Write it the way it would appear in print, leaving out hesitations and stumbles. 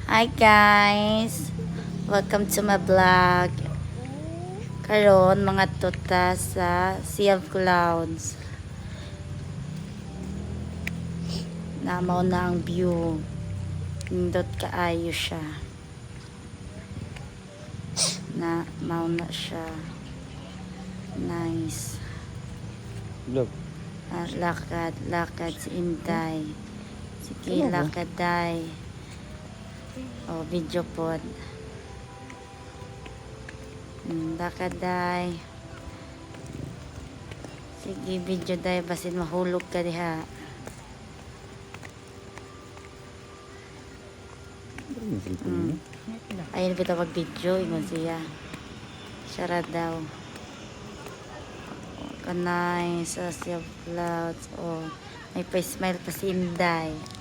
Hi guys! Welcome to my vlog. Karon mga tuta sa Sea of Clouds. Namaw na ang view. Nindot kaayo siya. Na mauna siya. Nice. Look. Lakad si Inday. Sige, lakad day. Oh, video pod. Lakad day. Sige, video day. Basin mahulog ka diha. Ayun kita mag-video. Ingon siya. Siya daw. Nice. Sea of Clouds. Oh, may pa-smile pa si Inday.